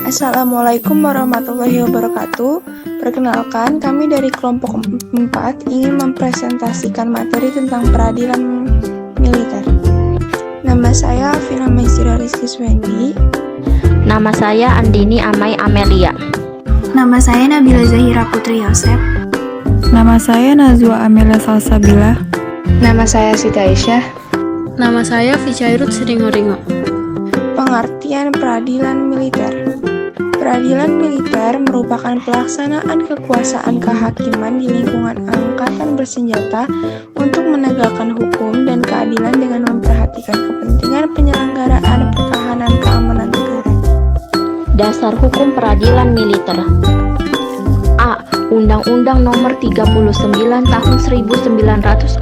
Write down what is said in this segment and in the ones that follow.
Assalamualaikum warahmatullahi wabarakatuh. Perkenalkan, kami dari kelompok 4 ingin mempresentasikan materi tentang peradilan militer. Nama saya Alvina Maisira Rizky Swendi. Nama saya Andini Amai Amelia. Nama saya Nabila Zahira Putri Yosep. Nama saya Nazwa Amelia Salsabila. Nama saya Siti Aisyah. Nama saya Ficairut Siringoringo. Pengertian peradilan militer. Peradilan militer merupakan pelaksanaan kekuasaan kehakiman di lingkungan angkatan bersenjata untuk menegakkan hukum dan keadilan dengan memperhatikan kepentingan penyelenggaraan pertahanan keamanan negara. Dasar hukum peradilan militer. A. Undang-Undang Nomor 39 Tahun 1947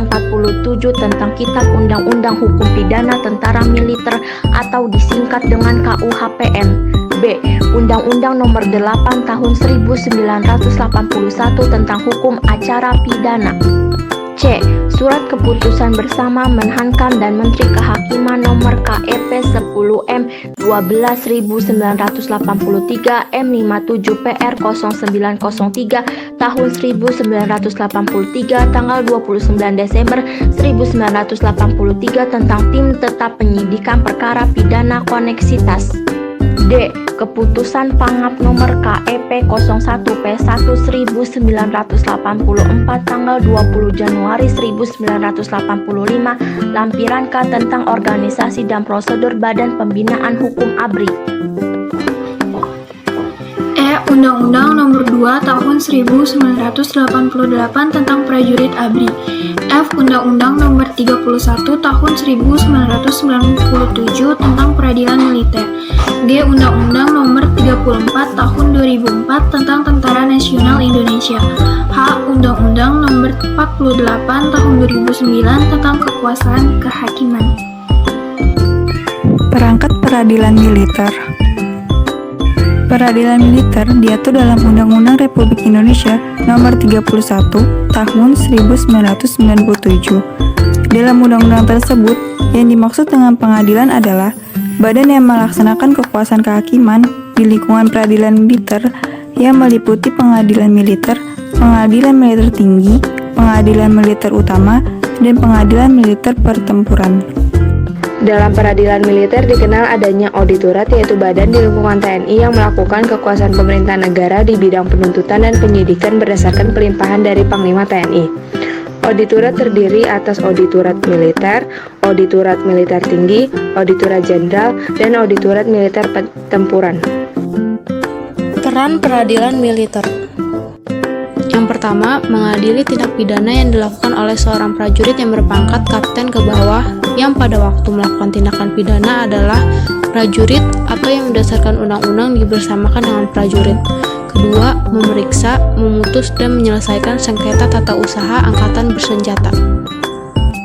tentang Kitab Undang-Undang Hukum Pidana Tentara Militer atau disingkat dengan KUHPN. B. Undang-Undang Nomor 8 Tahun 1981 tentang Hukum Acara Pidana. C. Surat Keputusan Bersama Menhankam dan Menteri Kehakiman Nomor KEP 10M 12.983 M57 PR 0903 Tahun 1983 tanggal 29 Desember 1983 tentang Tim Tetap Penyidikan Perkara Pidana Koneksitas. D. Keputusan Pangap Nomor KEP 01 P1 1984 tanggal 20 Januari 1985 Lampiran K tentang organisasi dan prosedur Badan Pembinaan Hukum ABRI. E. Undang-Undang Nomor 2 Tahun 1988 tentang Prajurit ABRI. F. Undang-Undang Nomor 31 Tahun 1997 tentang Peradilan Militer. G. Undang-Undang Nomor 34 Tahun 2004 tentang Tentara Nasional Indonesia. H. Undang-Undang Nomor 48 Tahun 2009 tentang Kekuasaan Kehakiman. Perangkat peradilan militer. Peradilan militer diatur dalam Undang-Undang Republik Indonesia Nomor 31 Tahun 1997. Dalam undang-undang tersebut, yang dimaksud dengan pengadilan adalah badan yang melaksanakan kekuasaan kehakiman di lingkungan peradilan militer yang meliputi pengadilan militer tinggi, pengadilan militer utama, dan pengadilan militer pertempuran. Dalam peradilan militer dikenal adanya auditorat, yaitu badan di lingkungan TNI yang melakukan kekuasaan pemerintah negara di bidang penuntutan dan penyidikan berdasarkan pelimpahan dari Panglima TNI. Auditorat terdiri atas auditorat militer tinggi, auditorat jenderal, dan auditorat militer pertempuran. Peran peradilan militer. Yang pertama, mengadili tindak pidana yang dilakukan oleh seorang prajurit yang berpangkat kapten ke bawah yang pada waktu melakukan tindakan pidana adalah prajurit atau yang berdasarkan undang-undang dibersamakan dengan prajurit. Kedua, memeriksa, memutus, dan menyelesaikan sengketa tata usaha angkatan bersenjata.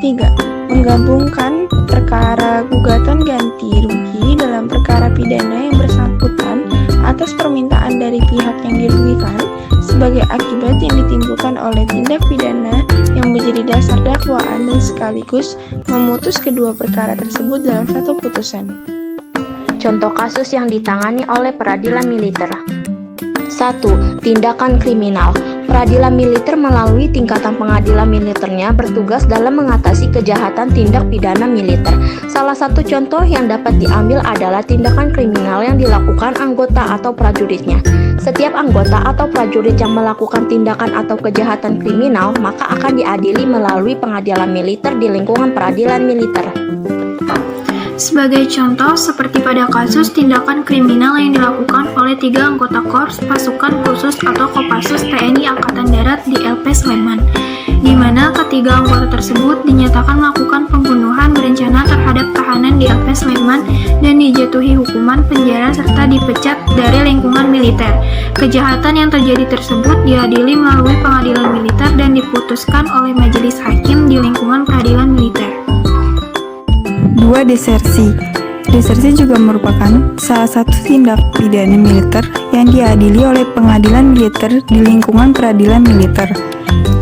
3. Menggabungkan perkara gugatan ganti rugi dalam perkara pidana yang bersangkutan atas permintaan dari pihak yang dirugikan sebagai akibat yang ditimbulkan oleh tindak pidana yang menjadi dasar dakwaan dan sekaligus memutus kedua perkara tersebut dalam satu putusan. Contoh kasus yang ditangani oleh peradilan militer. 1. Tindakan kriminal. Peradilan militer melalui tingkatan pengadilan militernya bertugas dalam mengatasi kejahatan tindak pidana militer. Salah satu contoh yang dapat diambil adalah tindakan kriminal yang dilakukan anggota atau prajuritnya. Setiap anggota atau prajurit yang melakukan tindakan atau kejahatan kriminal maka akan diadili melalui pengadilan militer di lingkungan peradilan militer. Sebagai contoh, seperti pada kasus tindakan kriminal yang dilakukan oleh 3 anggota Korps Pasukan Khusus atau Kopassus TNI Angkatan Darat di LP Sleman, di mana ketiga anggota tersebut dinyatakan melakukan pembunuhan berencana terhadap tahanan di LP Sleman dan dijatuhi hukuman penjara serta dipecat dari lingkungan militer. Kejahatan yang terjadi tersebut diadili melalui pengadilan militer dan diputuskan oleh majelis hakim di lingkungan peradilan militer. 2. Desersi. Desersi juga merupakan salah satu tindak pidana militer yang diadili oleh pengadilan militer di lingkungan peradilan militer.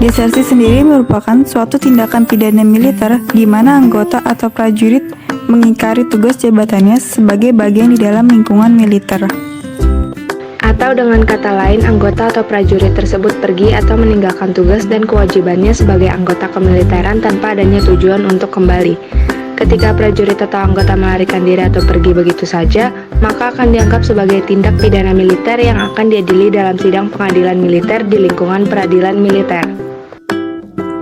Desersi sendiri merupakan suatu tindakan pidana militer di mana anggota atau prajurit mengingkari tugas jabatannya sebagai bagian di dalam lingkungan militer. Atau dengan kata lain, anggota atau prajurit tersebut pergi atau meninggalkan tugas dan kewajibannya sebagai anggota kemiliteran tanpa adanya tujuan untuk kembali. Ketika prajurit atau anggota melarikan diri atau pergi begitu saja, maka akan dianggap sebagai tindak pidana militer yang akan diadili dalam sidang pengadilan militer di lingkungan peradilan militer.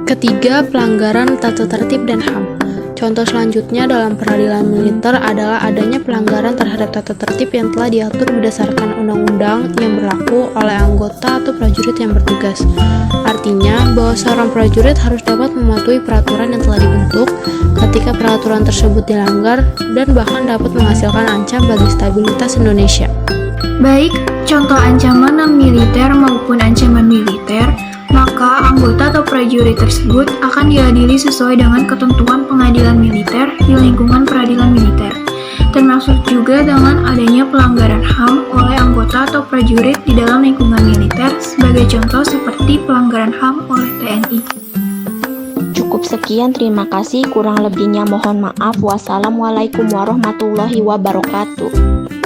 Ketiga, pelanggaran tata tertib dan HAM. Contoh selanjutnya dalam peradilan militer adalah adanya pelanggaran terhadap tata tertib yang telah diatur berdasarkan undang-undang yang berlaku oleh anggota atau prajurit yang bertugas. Artinya, bahwa seorang prajurit harus dapat mematuhi peraturan yang telah dibentuk ketika peraturan tersebut dilanggar dan bahkan dapat menghasilkan ancam bagi stabilitas Indonesia. Baik contoh ancaman non-militer maupun ancaman militer, maka anggota atau prajurit tersebut akan diadili sesuai dengan ketentuan pengadilan militer di lingkungan peradilan militer, termasuk juga dengan adanya pelanggaran HAM oleh anggota atau prajurit di dalam lingkungan militer, sebagai contoh seperti pelanggaran HAM oleh TNI. Cukup sekian, terima kasih. Kurang lebihnya mohon maaf. Wassalamualaikum warahmatullahi wabarakatuh.